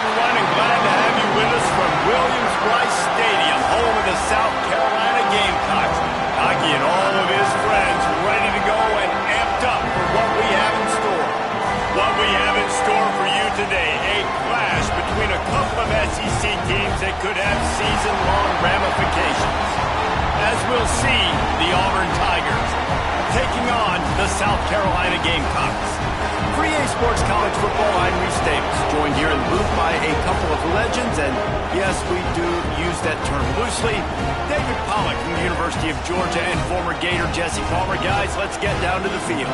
everyone, and glad to have you with us from Williams-Brice Stadium, home of the South Carolina Gamecocks. Hockey and all of his friends ready to go and amped up for what we have in store. What we have in store for you today, a clash between a couple of SEC teams that could have season-long ramifications. As we'll see, the Auburn Tigers taking on the South Carolina Gamecocks. For EA Sports College Football, I'm Reese Davis, joined here in the booth by a couple of legends, and yes, we do use that term loosely. David Pollack from the University of Georgia and former Gator Jesse Palmer. Guys, let's get down to the field.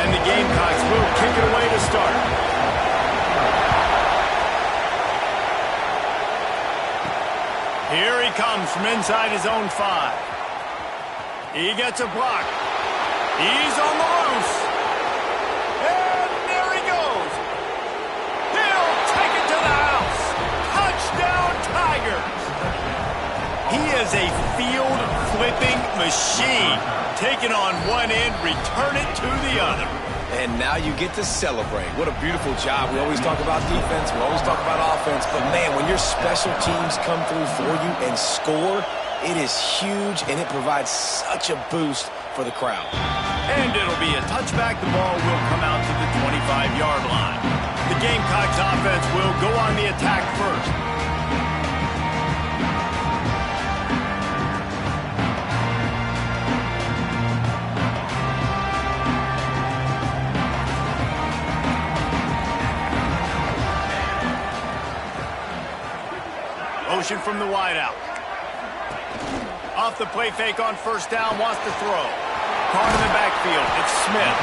And the Gamecocks will kick it away to start. Here he comes from inside his own 5. He gets a block. He's on the loose. And there he goes. He'll take it to the house. Touchdown, Tigers. He is a field-flipping machine. Take it on one end, return it to the other. And now you get to celebrate. What a beautiful job. We always talk about defense. We always talk about offense. But, man, when your special teams come through for you and score, it is huge, and it provides such a boost for the crowd. And it'll be a touchback. The ball will come out to the 25-yard line. The Gamecocks offense will go on the attack first. Motion from the wideout. Off the play fake on first down, wants to throw. Caught in the backfield, it's Smith.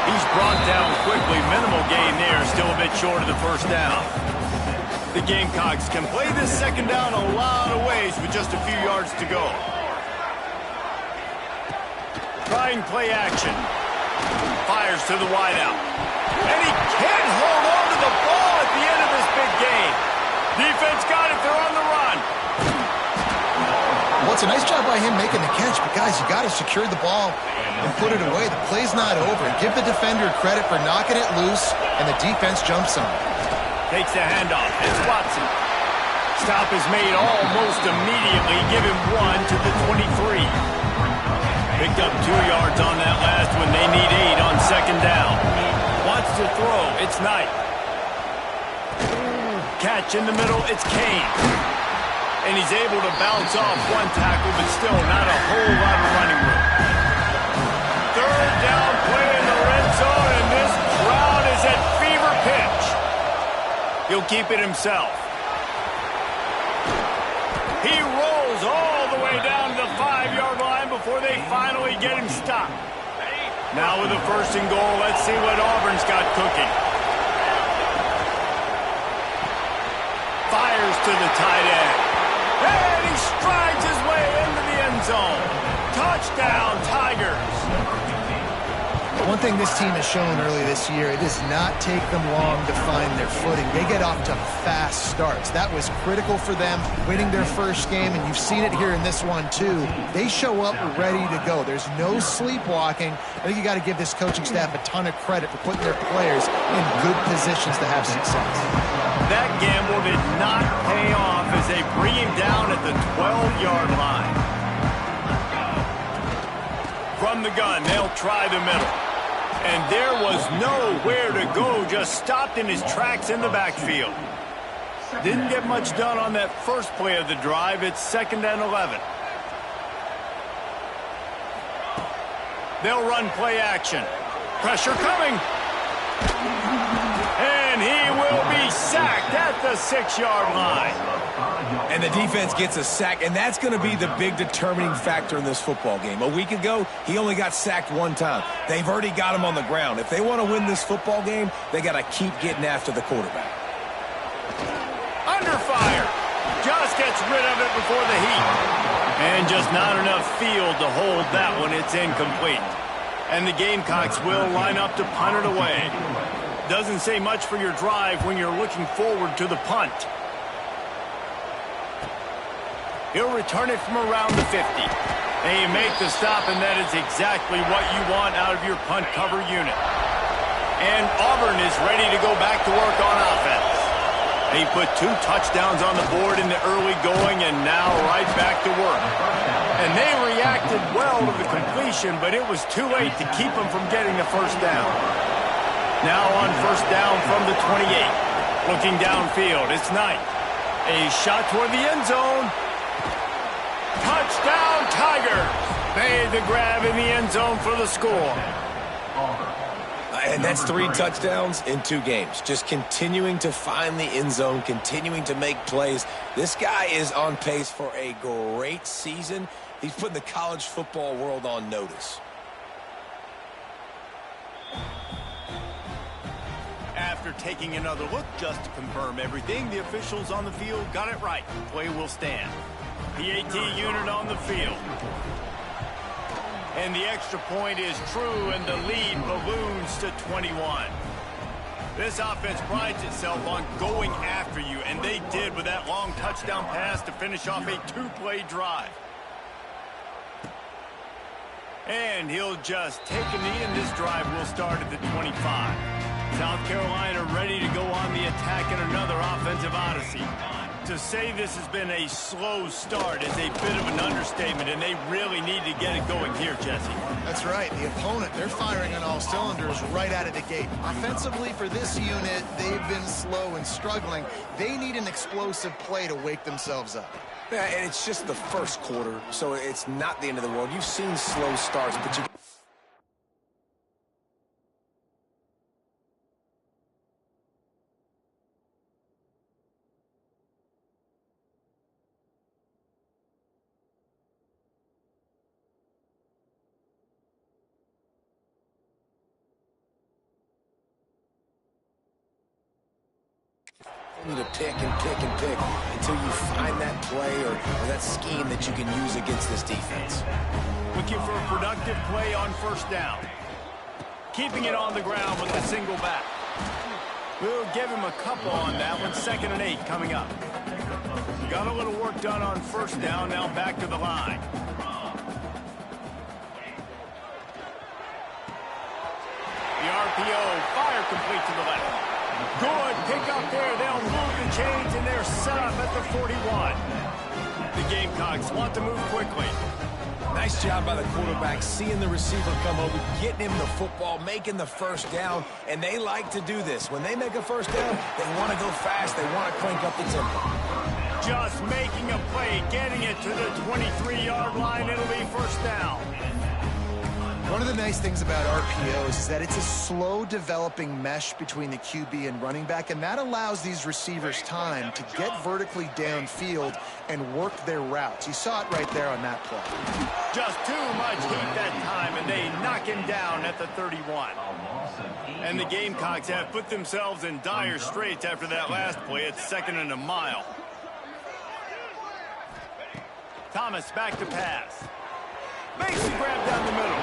He's brought down quickly, minimal gain there, still a bit short of the first down. The Gamecocks can play this second down a lot of ways with just a few yards to go. Trying play action. Fires to the wideout. And he can't hold on to the ball at the end of this big game. Defense got it, they're on the run. Well, it's a nice job by him making the catch, but guys, you got to secure the ball and put it away. The play's not over. Give the defender credit for knocking it loose, and the defense jumps on it. Takes the handoff. It's Watson. Stop is made almost immediately. Give him 1 to the 23. Picked up 2 yards on that last one. They need 8 on second down. Wants to throw. It's Knight. Catch in the middle, it's Kane. And he's able to bounce off one tackle, but still not a whole lot of running room. Third down play in the red zone, and this crowd is at fever pitch. He'll keep it himself. He rolls all the way down to the 5-yard line before they finally get him stopped. Now with a first and goal, let's see what Auburn's got cooking. Fires to the tight end. And he strides his way into the end zone. Touchdown, Tigers. One thing this team has shown early this year, it does not take them long to find their footing. They get off to fast starts. That was critical for them, winning their first game, and you've seen it here in this one too. They show up ready to go. There's no sleepwalking. I think you got to give this coaching staff a ton of credit for putting their players in good positions to have success. That gamble did not pay off as they bring him down at the 12-yard line. From the gun, they'll try the middle. And there was nowhere to go, just stopped in his tracks in the backfield. Didn't get much done on that first play of the drive. It's 2nd and 11. They'll run play action. Pressure coming. And he will be sacked at the 6-yard line. And the defense gets a sack, and that's going to be the big determining factor in this football game. A week ago, he only got sacked 1 time. They've already got him on the ground. If they want to win this football game, they got to keep getting after the quarterback. Under fire. Just gets rid of it before the heat. And just not enough field to hold that one. It's incomplete. And the Gamecocks will line up to punt it away. Doesn't say much for your drive when you're looking forward to the punt. He'll return it from around the 50. And you make the stop, and that is exactly what you want out of your punt cover unit. And Auburn is ready to go back to work on offense. They put 2 touchdowns on the board in the early going, and now right back to work. And they reacted well to the completion, but it was too late to keep them from getting the first down. Now on first down from the 28. Looking downfield, it's Knight. A shot toward the end zone. Touchdown, Tigers! Made the grab in the end zone for the score. And that's 3 touchdowns in 2 games. Just continuing to find the end zone, continuing to make plays. This guy is on pace for a great season. He's putting the college football world on notice. After taking another look just to confirm everything, the officials on the field got it right. Play will stand. The AT unit on the field. And the extra point is true, and the lead balloons to 21. This offense prides itself on going after you, and they did with that long touchdown pass to finish off a 2-play drive. And he'll just take a knee, and this drive will start at the 25. South Carolina ready to go on the attack in another offensive odyssey. To say this has been a slow start is a bit of an understatement, and they really need to get it going here, Jesse. That's right. The opponent, they're firing on all cylinders right out of the gate. Offensively, for this unit, they've been slow and struggling. They need an explosive play to wake themselves up. Yeah, and it's just the first quarter, so it's not the end of the world. You've seen slow starts, but you... to pick and pick and pick until you find that play or that scheme that you can use against this defense. Looking for a productive play on first down. Keeping it on the ground with a single back. We'll give him a couple on that one. 2nd and 8 coming up. Got a little work done on first down. Now back to the line. The RPO, fire complete to the left. Good pick up there. They'll move the chains, and they're set up at the 41. The Gamecocks want to move quickly. Nice job by the quarterback, seeing the receiver come over, getting him the football, making the first down, and they like to do this. When they make a first down, they want to go fast. They want to crank up the tempo. Just making a play, getting it to the 23-yard line. It'll be first down. One of the nice things about RPOs is that it's a slow developing mesh between the QB and running back, and that allows these receivers time to get vertically downfield and work their routes. You saw it right there on that play. Just too much heat that time, and they knock him down at the 31. And the Gamecocks have put themselves in dire straits after that last play. It's 2nd and a mile. Thomas back to pass. Makes the grab down the middle.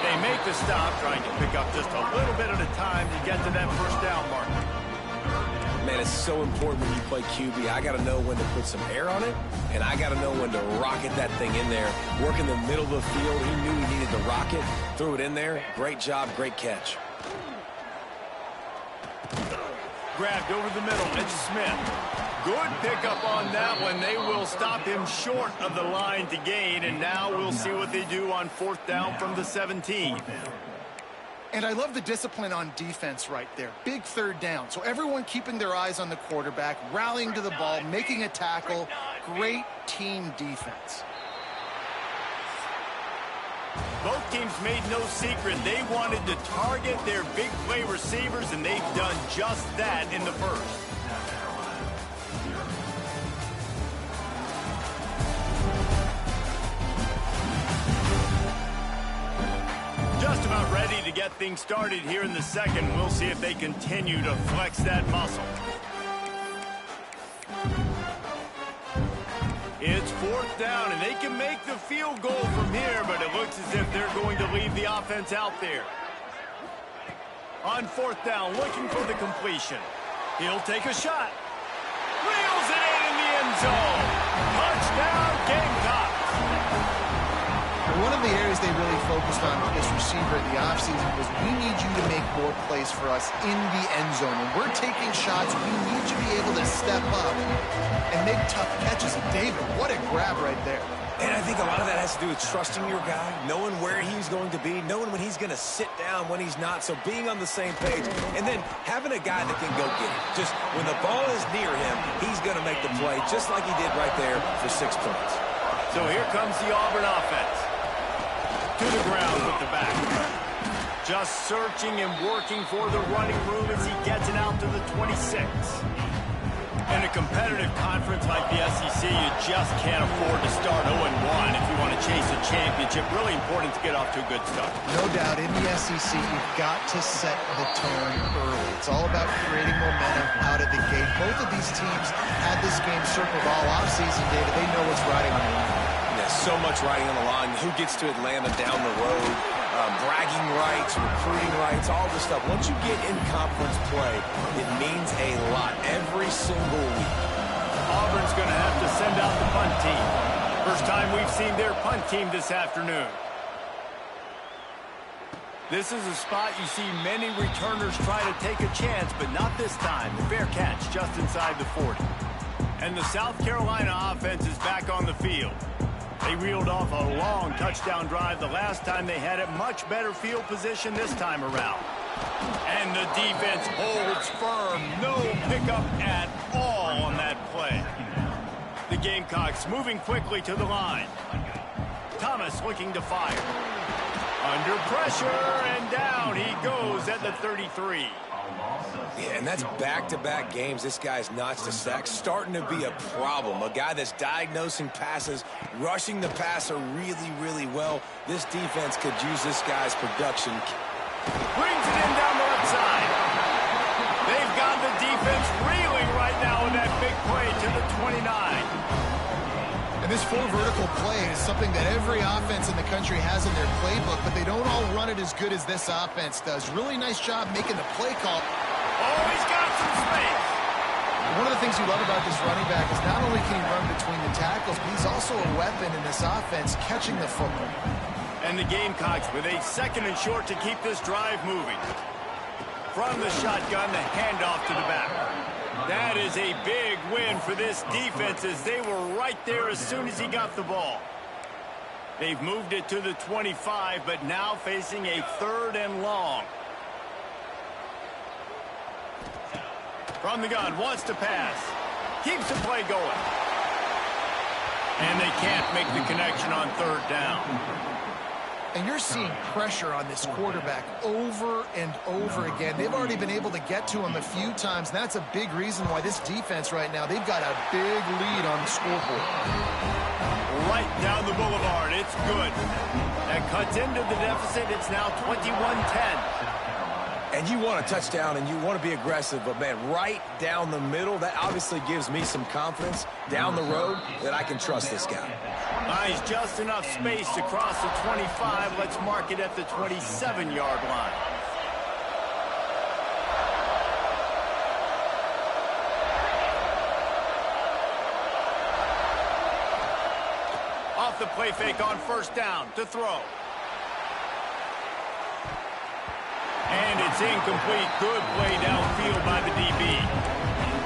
They make the stop, trying to pick up just a little bit at a time to get to that first down marker. Man, it's so important when you play QB. I got to know when to put some air on it, and I got to know when to rocket that thing in there. Work in the middle of the field. He knew he needed to rock it. Threw it in there. Great job, great catch. Grabbed over the middle. It's Smith. Good pickup on that one. They will stop him short of the line to gain, and now we'll see what they do on 4th down from the 17. And I love the discipline on defense right there. Big 3rd down. So everyone keeping their eyes on the quarterback, rallying to the ball, making a tackle. Great team defense. Both teams made no secret. They wanted to target their big play receivers, and they've done just that in the first. Just about ready to get things started here in the second. We'll see if they continue to flex that muscle. It's 4th down, and they can make the field goal from here, but it looks as if they're going to leave the offense out there. On 4th down, looking for the completion. He'll take a shot. Reels it in the end zone. Touchdown, Gamecocks. of the areas they really focused on with this receiver in the offseason was we need you to make more plays for us in the end zone. When we're taking shots, we need you to be able to step up and make tough catches. And David, what a grab right there. And I think a lot of that has to do with trusting your guy, knowing where he's going to be, knowing when he's going to sit down, when he's not, so being on the same page, and then having a guy that can go get it. Just when the ball is near him, he's going to make the play, just like he did right there for 6 points. So here comes the Auburn offense. To the ground with the back. Just searching and working for the running room as he gets it out to the 26. In a competitive conference like the SEC, you just can't afford to start 0-1 if you want to chase a championship. Really important to get off to a good start. No doubt, in the SEC, you've got to set the tone early. It's all about creating momentum out of the gate. Both of these teams had this game circled all offseason, David. They know what's riding on the line. Yeah, so much riding on the line. Who gets to Atlanta down the road? Bragging rights, recruiting rights, all this stuff. Once you get in conference play, it means a lot every single week. Auburn's going to have to send out the punt team. First time we've seen their punt team this afternoon. This is a spot you see many returners try to take a chance, but not this time. The fair catch just inside the 40. And the South Carolina offense is back on the field. They reeled off a long touchdown drive the last time they had it. Much better field position this time around. And the defense holds firm. No pickup at all on that play. The Gamecocks moving quickly to the line. Thomas looking to fire. Under pressure, and down he goes at the 33. Yeah, and that's back-to-back games. This guy's notched a sack, starting to be a problem. A guy that's diagnosing passes, rushing the passer really, really well. This defense could use this guy's production. Brings it in down the left side. They've got the defense reeling right now with that big play to the 29. And this full vertical play is something that every offense in the country has in their playbook, but they don't all run it as good as this offense does. Really nice job making the play call. Oh, he's got some space. One of the things you love about this running back is not only can he run between the tackles, but he's also a weapon in this offense, catching the football. And the Gamecocks with a 2nd and short to keep this drive moving. From the shotgun, the handoff to the back. That is a big win for this defense as they were right there as soon as he got the ball. They've moved it to the 25, but now facing a 3rd and long. From the gun, wants to pass. Keeps the play going. And they can't make the connection on 3rd down. And you're seeing pressure on this quarterback over and over again. They've already been able to get to him a few times, and that's a big reason why this defense right now, they've got a big lead on the scoreboard. Right down the boulevard, it's good. That cuts into the deficit, it's now 21-10. And you want a touchdown and you want to be aggressive, but man, right down the middle, that obviously gives me some confidence down the road that I can trust this guy. Nice, just enough space to cross the 25. Let's mark it at the 27-yard line. Off the play fake on 1st down to throw. And it's incomplete. Good play downfield by the DB.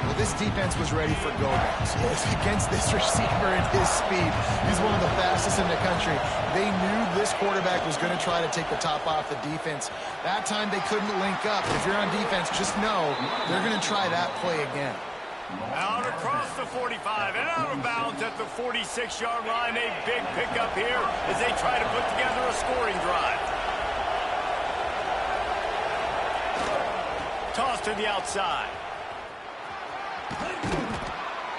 Well, this defense was ready for go-backs. Against this receiver and his speed. He's one of the fastest in the country. They knew this quarterback was going to try to take the top off the defense. That time they couldn't link up. If you're on defense, just know they're going to try that play again. Out across the 45 and out of bounds at the 46-yard line. A big pickup here as they try to put together a scoring drive. Toss to the outside.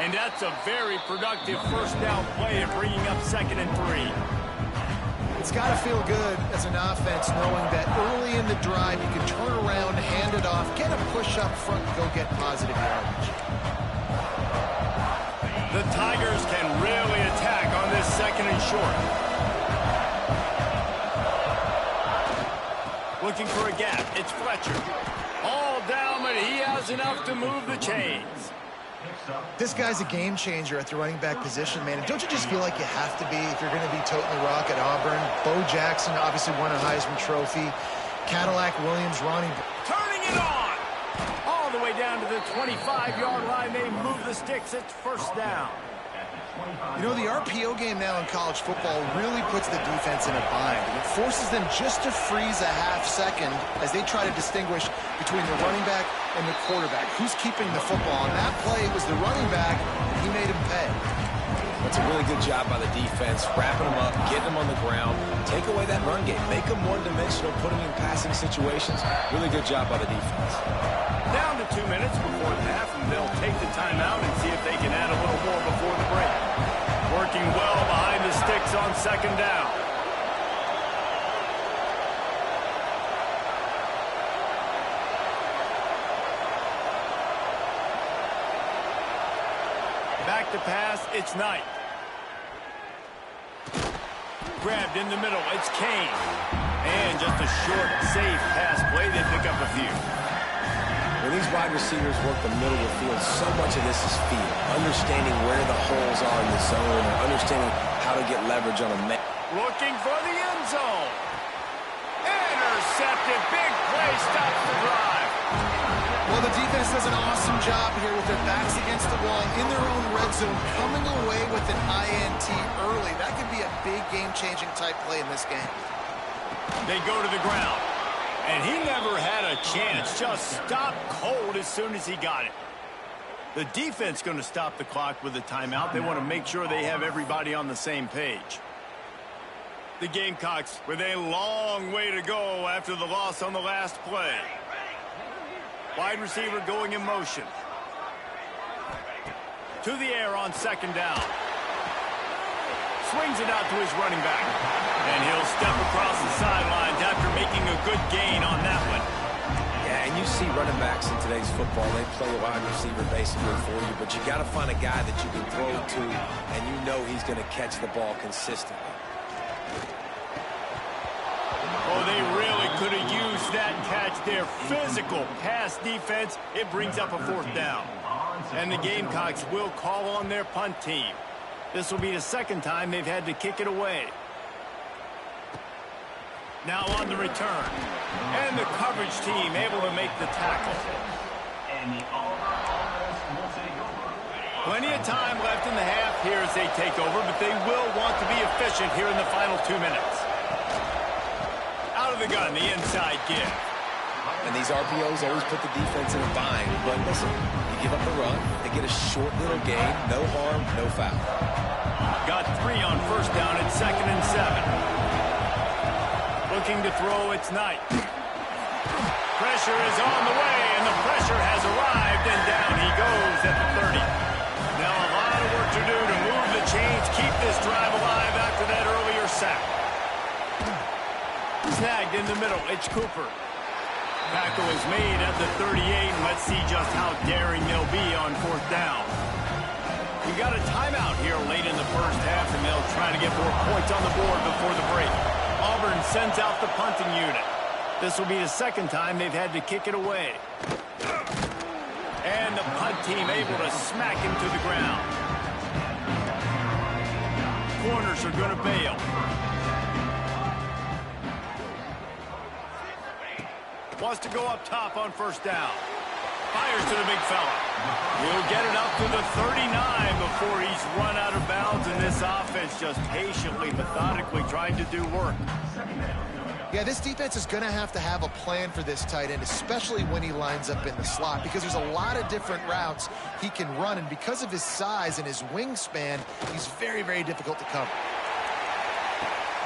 And that's a very productive 1st down play of bringing up 2nd and 3. It's got to feel good as an offense knowing that early in the drive you can turn around, hand it off, get a push up front, and go get positive yardage. The Tigers can really attack on this 2nd and short. Looking for a gap. It's Fletcher. All down, but he has enough to move the chains. This guy's a game changer at the running back position, man. And don't you just feel like you have to be if you're going to be toting the rock at Auburn? Bo Jackson obviously won a Heisman Trophy. Cadillac Williams, Ronnie. Turning it on! All the way down to the 25-yard line. They move the sticks. It's first down. You know, the RPO game now in college football really puts the defense in a bind. It forces them just to freeze a half second as they try to distinguish between the running back and the quarterback. Who's keeping the football? And that play was the running back, and he made him pay. That's a really good job by the defense, wrapping them up, getting them on the ground, take away that run game, make them one-dimensional, put them in passing situations. Really good job by the defense. Down to 2 minutes before the half, and they'll take the timeout and see if they can add a little more before the break. Working well behind the sticks on second down. Back to pass, it's Knight. Grabbed in the middle, it's Kane. And just a short, safe pass play, they pick up a few. When these wide receivers work the middle of the field, so much of this is feel. Understanding where the holes are in the zone, or understanding how to get leverage on a man. Looking for the end zone. Intercepted. Big play stops the drive. Well, the defense does an awesome job here with their backs against the wall in their own red zone, coming away with an INT early. That could be a big game-changing type play in this game. They go to the ground. And he never had a chance. Just stopped cold as soon as he got it. The defense going to stop the clock with a timeout. They want to make sure they have everybody on the same page. The Gamecocks with a long way to go after the loss on the last play. Wide receiver going in motion. To the air on second down. Swings it out to his running back. And he'll step across the sidelines after making a good gain on that one. Yeah, and you see running backs in today's football, they play a wide receiver basically for you, but you got to find a guy that you can throw to, and you know he's going to catch the ball consistently. Oh, they really could have used that catch there. Physical pass defense. It brings up a fourth down. And the Gamecocks will call on their punt team. This will be the second time they've had to kick it away. Now on the return. And the coverage team able to make the tackle. Plenty of time left in the half here as they take over, but they will want to be efficient here in the final 2 minutes. Out of the gun, the inside give. And these RPOs always put the defense in a bind. But listen, you give up the run, they get a short little gain, no harm, no foul. Got 3 on first down at 2nd and 7. Looking to throw, it's Knight. Pressure is on the way, and the pressure has arrived, and down he goes at the 30. Now a lot of work to do to move the chains, keep this drive alive after that earlier sack. Snagged in the middle, it's Cooper. Tackle is made at the 38, and let's see just how daring they'll be on fourth down. We got a timeout here late in the first half, and they'll try to get more points on the board before the break. Auburn sends out the punting unit. This will be the second time they've had to kick it away. And the punt team able to smack him to the ground. Corners are going to bail. Wants to go up top on first down. Fires to the big fella. He'll get it up to the 39 before he's run out of bounds, and this offense just patiently, methodically trying to do work. Yeah, this defense is going to have a plan for this tight end, especially when he lines up in the slot, because there's a lot of different routes he can run, and because of his size and his wingspan, he's very, very difficult to cover.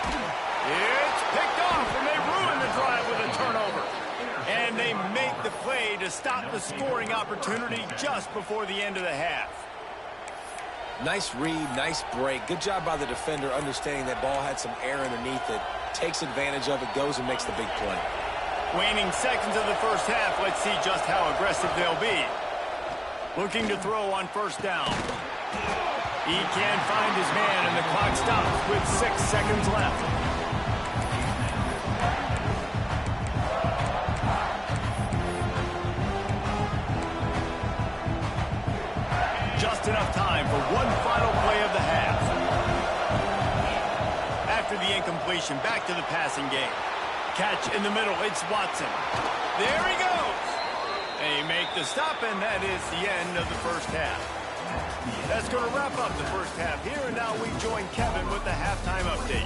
It's picked off, and they ruin the drive with a turnover. And they make the play to stop the scoring opportunity just before the end of the half. Nice read, nice break. Good job by the defender understanding that ball had some air underneath it. Takes advantage of it, goes and makes the big play. Waning seconds of the first half. Let's see just how aggressive they'll be. Looking to throw on first down. He can't find his man, and the clock stops with 6 seconds left. completion. Back to the passing game. Catch in the middle. It's Watson. There he goes. They make the stop, and that is the end of the first half. That's going to wrap up the first half here, and now we join Kevin with the halftime update.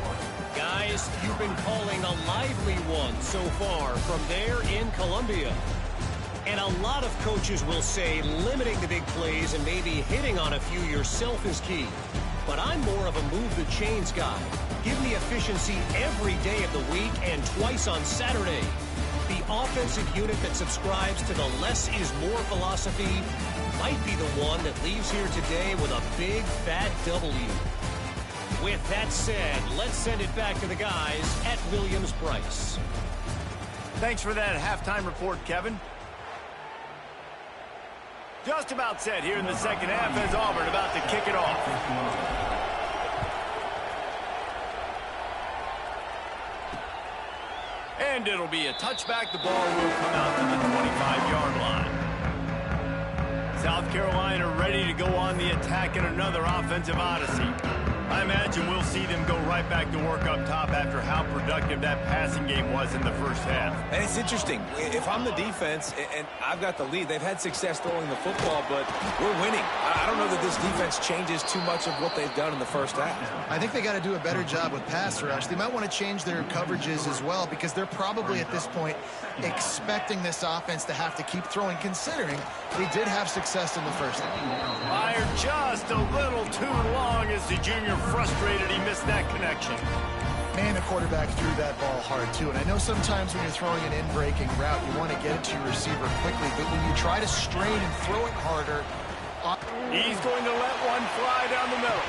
Guys, you've been calling a lively one so far from there in Columbia. And a lot of coaches will say limiting the big plays and maybe hitting on a few yourself is key. But I'm more of a move the chains guy. Give me efficiency every day of the week and twice on Saturday. The offensive unit that subscribes to the less is more philosophy might be the one that leaves here today with a big fat W. With that said, let's send it back to the guys at Williams-Brice. Thanks for that halftime report, Kevin. Just about set here in the second half as Auburn about to kick it off. And it'll be a touchback. The ball will come out to the 25-yard line. South Carolina ready to go on the attack in another offensive odyssey. I imagine we'll see them go right back to work up top after how productive that passing game was in the first half. And it's interesting. If I'm the defense and I've got the lead, they've had success throwing the football, but we're winning. I don't know that this defense changes too much of what they've done in the first half. I think they got to do a better job with pass rush. They might want to change their coverages as well because they're probably at this point expecting this offense to have to keep throwing, considering they did have success in the first half. Fired just a little too long as the junior frustrated he missed that connection. Man, the quarterback threw that ball hard, too. And I know sometimes when you're throwing an in-breaking route, you want to get it to your receiver quickly. But when you try to strain and throw it harder... He's going to let one fly down the middle.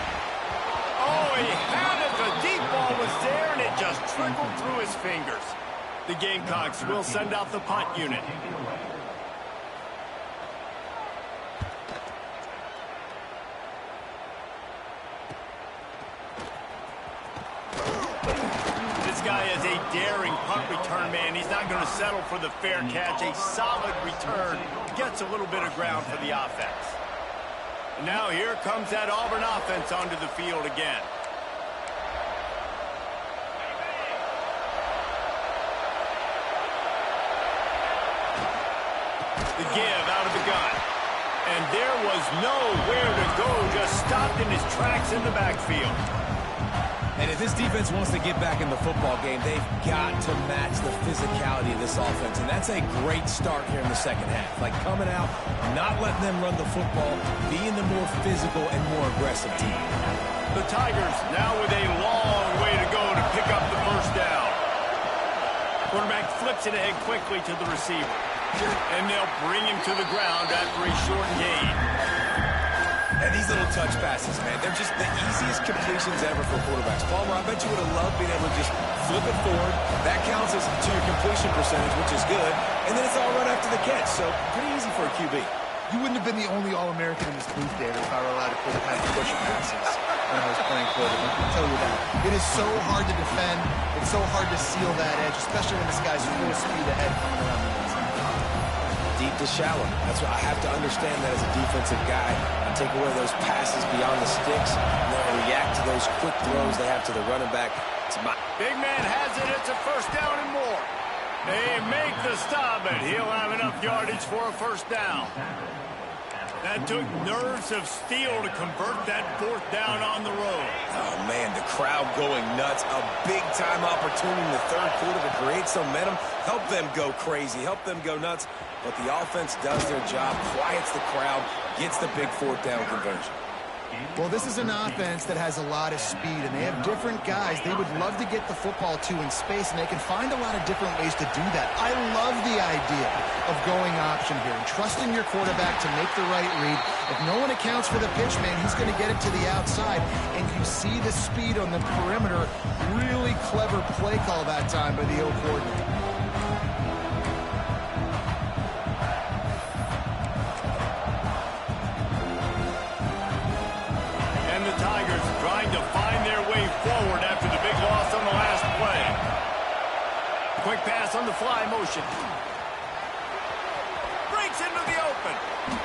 Oh, he had it. The deep ball was there, and it just trickled through his fingers. The Gamecocks will send out the punt unit. Guy is a daring punt return man. He's not going to settle for the fair catch. A solid return gets a little bit of ground for the offense. And now here comes that Auburn offense onto the field again. The give out of the gun. And there was nowhere to go. Just stopped in his tracks in the backfield. And if this defense wants to get back in the football game, they've got to match the physicality of this offense. And that's a great start here in the second half. Like coming out, not letting them run the football, being the more physical and more aggressive team. The Tigers now with a long way to go to pick up the first down. Quarterback flips it ahead quickly to the receiver. And they'll bring him to the ground after a short gain. And these little touch passes, man, they're just the easiest completions ever for quarterbacks. Palmer, I bet you would have loved being able to just flip it forward. That counts as to your completion percentage, which is good. And then it's all right after the catch, so pretty easy for a QB. You wouldn't have been the only All-American in this booth, David, if I were allowed to put kind of push passes when I was playing quarterback. I can tell you that. It is so hard to defend. It's so hard to seal that edge, especially when this guy's full speed ahead coming around the inside. Deep to shallow. That's what I have to understand that as a defensive guy. I take away those passes beyond the sticks, and then I react to those quick throws they have to the running back. It's my big man has it. It's a first down and more. They make the stop, but he'll have enough yardage for a first down. That took nerves of steel to convert that fourth down on the road. Oh, man, the crowd going nuts. A big-time opportunity in the third quarter to create some momentum. Help them go crazy. Help them go nuts. But the offense does their job, quiets the crowd, gets the big fourth down conversion. Well, this is an offense that has a lot of speed, and they have different guys they would love to get the football to in space, and they can find a lot of different ways to do that. I love the idea of going option here and trusting your quarterback to make the right read. If no one accounts for the pitch, man, he's going to get it to the outside, and you see the speed on the perimeter. Really clever play call that time by the O coordinator. Quick pass on the fly motion. Breaks into the open.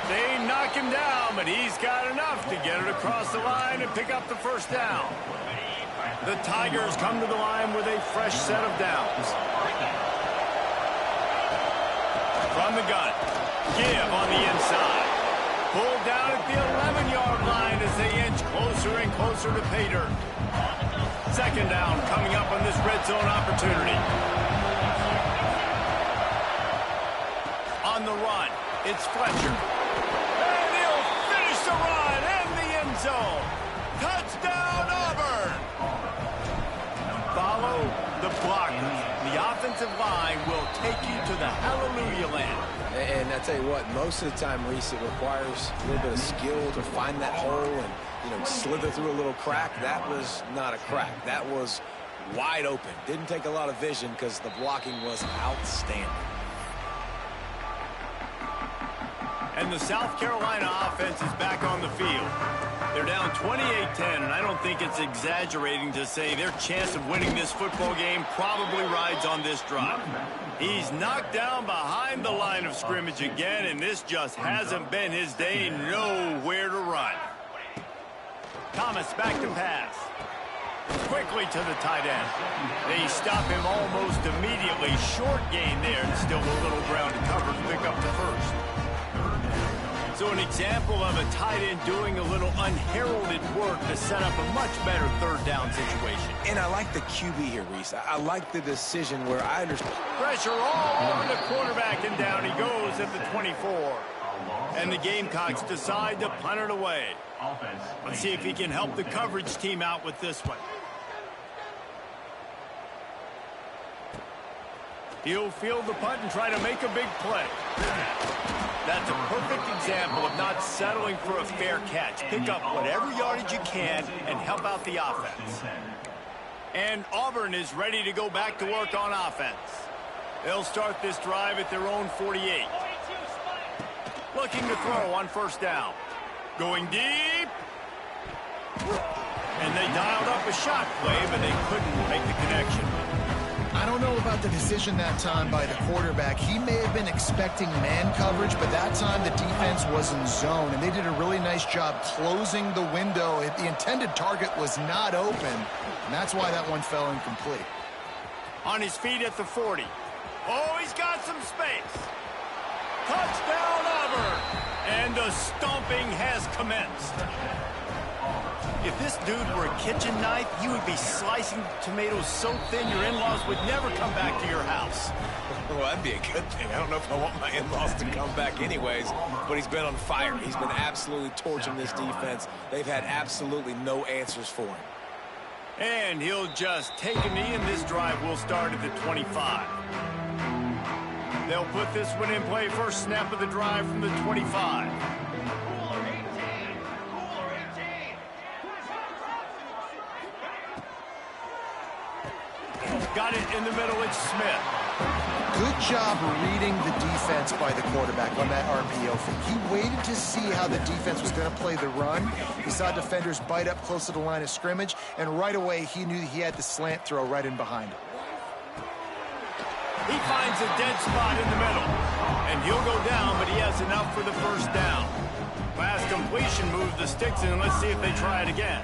They knock him down, but he's got enough to get it across the line and pick up the first down. The Tigers come to the line with a fresh set of downs. From the gun, give on the inside. Pulled down at the 11-yard line as they inch closer and closer to pay dirt. Second down coming up on this red zone opportunity. On the run, it's Fletcher. And he'll finish the run in the end zone. Touchdown, Auburn! Follow the blockers. The offensive line will take you to the hallelujah land. And I tell you what, most of the time, Reese, it requires a little bit of skill to find that hole and, slither through a little crack. That was not a crack. That was wide open. Didn't take a lot of vision because the blocking was outstanding. And the South Carolina offense is back on the field. They're down 28-10, and I don't think it's exaggerating to say their chance of winning this football game probably rides on this drive. He's knocked down behind the line of scrimmage again, and this just hasn't been his day. Nowhere to run. Thomas back to pass. Quickly to the tight end. They stop him almost immediately. Short gain there, and still a little ground to cover to pick up the first. So an example of a tight end doing a little unheralded work to set up a much better third down situation. And I like the QB here, Reese. I like the decision where I understand. Pressure all over the quarterback, and down he goes at the 24. And the Gamecocks decide to punt it away. Let's see if he can help the coverage team out with this one. He'll field the punt and try to make a big play. That's a perfect example of not settling for a fair catch. Pick up whatever yardage you can and help out the offense. And Auburn is ready to go back to work on offense. They'll start this drive at their own 48. Looking to throw on first down. Going deep. And they dialed up a shot play, but they couldn't make the connection. I don't know about the decision that time by the quarterback. He may have been expecting man coverage, but that time the defense was in zone, and they did a really nice job closing the window. The intended target was not open, and that's why that one fell incomplete. On his feet at the 40. Oh, he's got some space. Touchdown, Auburn! And the stomping has commenced. If this dude were a kitchen knife, you would be slicing tomatoes so thin your in-laws would never come back to your house. Well, that'd be a good thing. I don't know if I want my in-laws to come back anyways, but he's been on fire. He's been absolutely torching this defense. They've had absolutely no answers for him. And he'll just take a knee, and this drive will start at the 25. They'll put this one in play. First snap of the drive from the 25. Got it in the middle. It's Smith. Good job reading the defense by the quarterback on that RPO fake. He waited to see how the defense was going to play the run. He saw defenders bite up close to the line of scrimmage, and right away he knew he had the slant throw right in behind him. He finds a dead spot in the middle, and he'll go down, but he has enough for the first down. Pass completion moves the sticks in, and let's see if they try it again.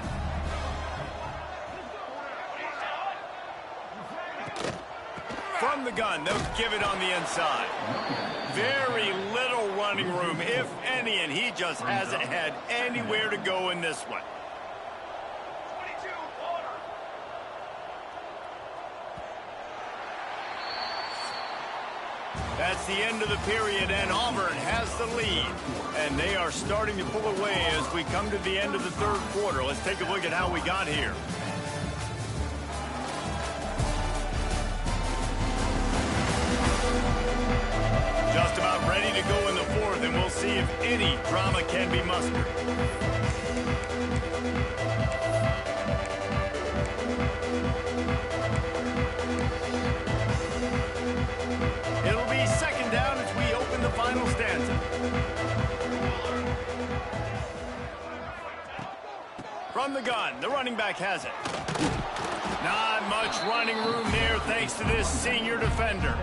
From the gun, they'll give it on the inside. Very little running room, if any, and he just hasn't had anywhere to go in this one. That's the end of the period, and Auburn has the lead. And they are starting to pull away as we come to the end of the third quarter. Let's take a look at how we got here. Just about ready to go in the fourth, and we'll see if any drama can be mustered. It'll be second down as we open the final stanza. From the gun, the running back has it. Not much running room there thanks to this senior defender.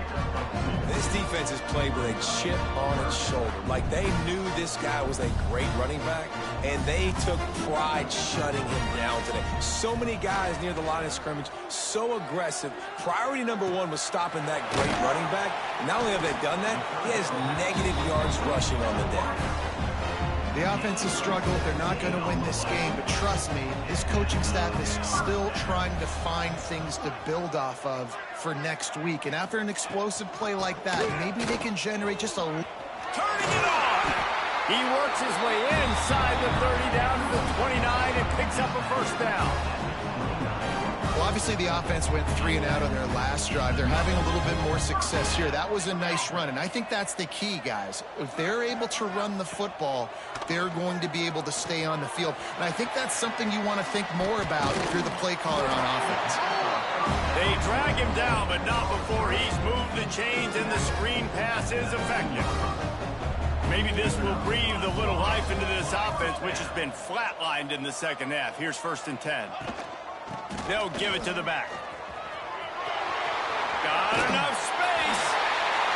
This defense has played with a chip on its shoulder. Like, they knew this guy was a great running back, and they took pride shutting him down today. So many guys near the line of scrimmage, so aggressive. Priority number one was stopping that great running back. And not only have they done that, he has negative yards rushing on the day. The offense has struggled. They're not going to win this game, but trust me, this coaching staff is still trying to find things to build off of for next week. And after an explosive play like that, maybe they can generate just a... Turning it on! He works his way inside the 30 down to the 29 and picks up a first down. Well, obviously the offense went 3 and out on their last drive. They're having a little bit more success here. That was a nice run, and I think that's the key, guys. If they're able to run the football, they're going to be able to stay on the field. And I think that's something you want to think more about if you're the play caller on offense. They drag him down, but not before he's moved the chains, and the screen pass is effective. Maybe this will breathe a little life into this offense, which has been flatlined in the second half. Here's 1st and 10. They'll give it to the back. Got enough space,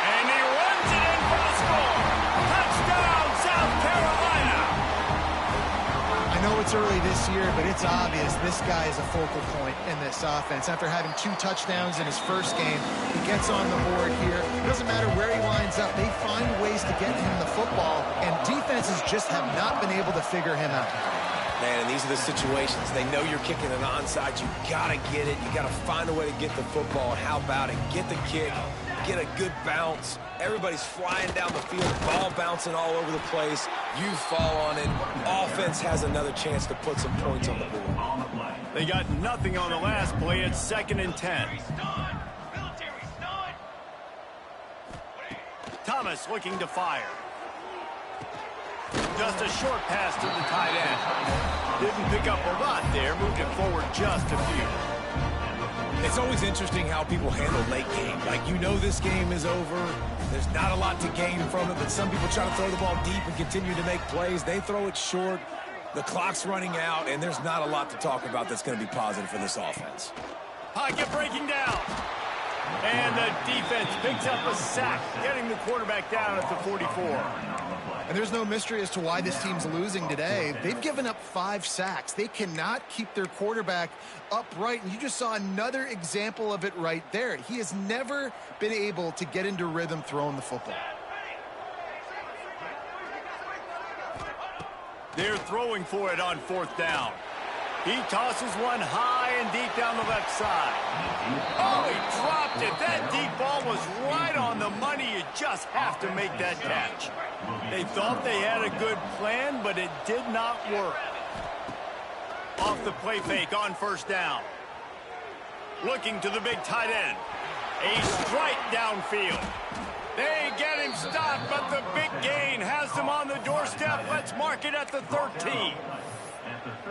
and he runs it in for the score. Touchdown, South Carolina. I know it's early this year, but it's obvious this guy is a focal point in this offense. After having 2 touchdowns in his first game, he gets on the board here. It doesn't matter where he lines up. They find ways to get him the football, and defenses just have not been able to figure him out. Man, and these are the situations. They know you're kicking an onside. You got to get it. You got to find a way to get the football. And how about it? Get the kick. Get a good bounce. Everybody's flying down the field. Ball bouncing all over the place. You fall on it. Offense has another chance to put some points on the board. They got nothing on the last play. It's 2nd and 10. Thomas looking to fire. Just a short pass to the tight end. Didn't pick up a lot there. Moved it forward just a few. It's always interesting how people handle late game. Like, you know this game is over. There's not a lot to gain from it, but some people try to throw the ball deep and continue to make plays. They throw it short. The clock's running out, and there's not a lot to talk about that's going to be positive for this offense. Pocket breaking down. And the defense picks up a sack, getting the quarterback down at the 44. And there's no mystery as to why this team's losing today. They've given up 5 sacks. They cannot keep their quarterback upright. And you just saw another example of it right there. He has never been able to get into rhythm throwing the football. They're throwing for it on 4th down. He tosses one high and deep down the left side. Oh, he dropped it. That deep ball was right on the money. You just have to make that catch. They thought they had a good plan, but it did not work. Off the play fake on 1st down. Looking to the big tight end. A strike downfield. They get him stopped, but the big gain has them on the doorstep. Let's mark it at the 13.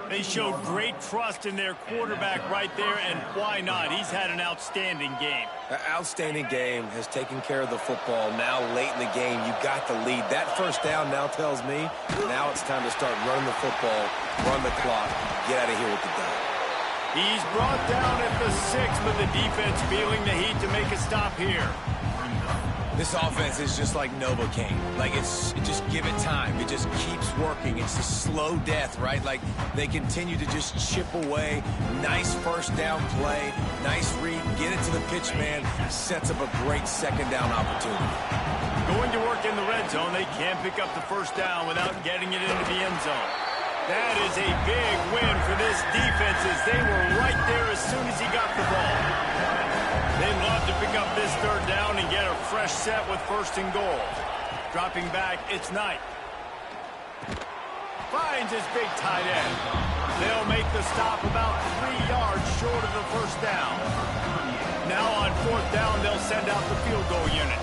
They showed great trust in their quarterback right there, and why not? He's had an outstanding game. An outstanding game, has taken care of the football. Now late in the game, you got the lead. That 1st down now tells me now it's time to start running the football, run the clock, get out of here with the dub. He's brought down at the 6, but the defense feeling the heat to make a stop here. This offense is just like Novocaine. Like, just give it time. It just keeps working. It's a slow death, right? Like, they continue to just chip away. Nice 1st down play. Nice read. Get it to the pitch man. Sets up a great 2nd down opportunity. Going to work in the red zone. They can't pick up the 1st down without getting it into the end zone. That is a big win for this defense, as they were right there as soon as he got the ball. They'd love to pick up this 3rd down and get a fresh set with 1st and goal. Dropping back, it's Knight. Finds his big tight end. They'll make the stop about 3 yards short of the 1st down. Now on 4th down, they'll send out the field goal unit.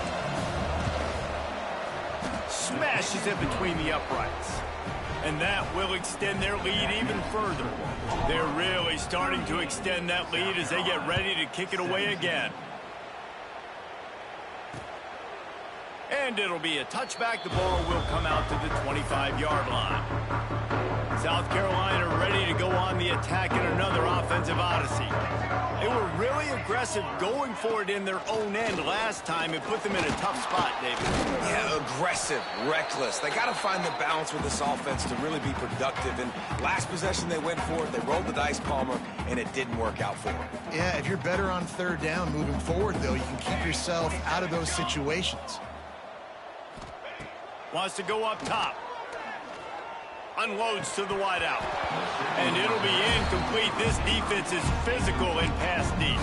Smashes it between the uprights. And that will extend their lead even further. They're really starting to extend that lead as they get ready to kick it away again. And it'll be a touchback. The ball will come out to the 25-yard line. South Carolina ready to go on the attack in another offensive odyssey. They were really aggressive going for it in their own end last time. It put them in a tough spot, David. Yeah, aggressive, reckless. They got to find the balance with this offense to really be productive. And last possession they went for it, they rolled the dice, Palmer, and it didn't work out for them. Yeah, if you're better on third down moving forward, though, you can keep yourself out of those situations. Wants to go up top. Unloads to the wideout. And it'll be incomplete. This defense is physical in pass deep.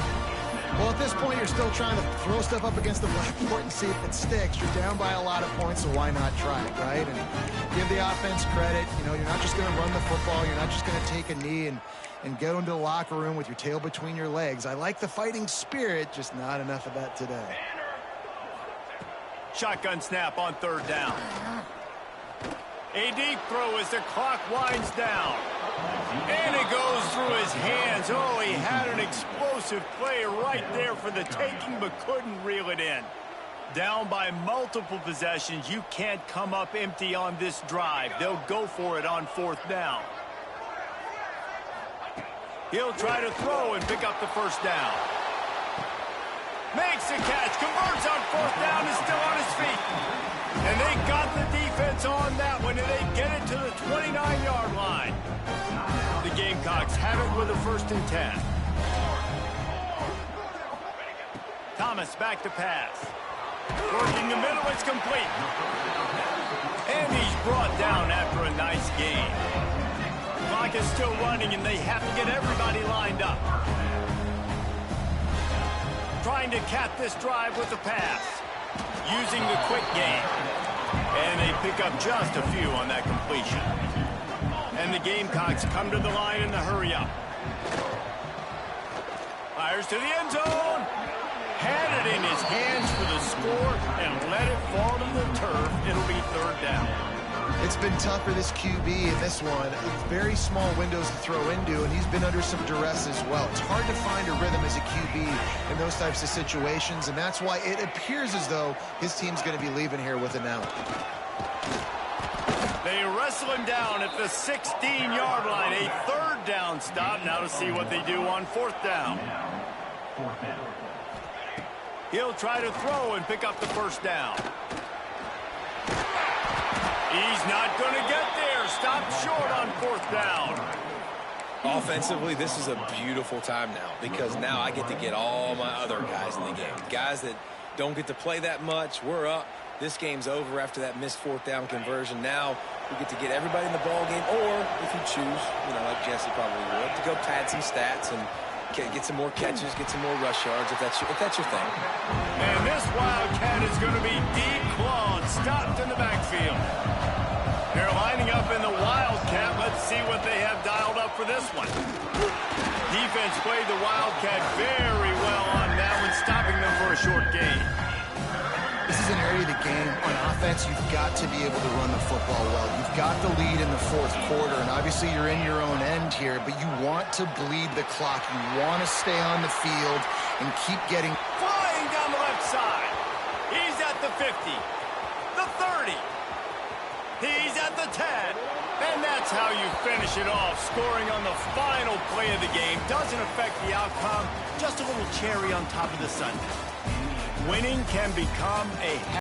Well, at this point, you're still trying to throw stuff up against the blackboard and see if it sticks. You're down by a lot of points, so why not try it, right? And give the offense credit. You know, you're not just going to run the football. You're not just going to take a knee and go into the locker room with your tail between your legs. I like the fighting spirit, just not enough of that today. Shotgun snap on third down. A deep throw as the clock winds down. And it goes through his hands. Oh, he had an explosive play right there for the taking, but couldn't reel it in. Down by multiple possessions. You can't come up empty on this drive. They'll go for it on fourth down. He'll try to throw and pick up the first down. Makes the catch, converts on fourth down, is still on his feet. And they got the defense on that one, and they get it to the 29-yard line. The Gamecocks have it with a 1st and 10. Thomas back to pass. Working the middle, it's complete. And he's brought down after a nice gain. Clock is still running, and they have to get everybody lined up. Trying to cap this drive with the pass. Using the quick game. And they pick up just a few on that completion. And the Gamecocks come to the line in the hurry-up. Fires to the end zone. Had it in his hands for the score and let it fall to the turf. It'll be third down. It's been tough for this QB in this one. Very small windows to throw into, and he's been under some duress as well. It's hard to find a rhythm as a QB in those types of situations, and that's why it appears as though his team's going to be leaving here with an out. They wrestle him down at the 16-yard line. A third down stop. Now to see what they do on fourth down. He'll try to throw and pick up the first down. He's not going to get there. Stopped short on fourth down. Offensively, this is a beautiful time now because now I get to get all my other guys in the game. Guys that don't get to play that much. We're up. This game's over after that missed fourth down conversion. Now we get to get everybody in the ball game, or if you choose, you know, like Jesse probably would, to go pad some stats and get some more catches, get some more rush yards if that's your thing. And this Wildcat is going to be declawed, stopped in the backfield. They're lining up in the Wildcat. Let's see what they have dialed up for this one. Defense played the Wildcat very well on that one, stopping them for a short gain. This is an area of the game. On offense, you've got to be able to run the football well. You've got the lead in the fourth quarter, and obviously you're in your own end here, but you want to bleed the clock. You want to stay on the field and keep getting... Flying down the left side. He's at the 50, the 30. He's at the 10. And that's how you finish it off. Scoring on the final play of the game doesn't affect the outcome. Just a little cherry on top of the sundae. Winning can become a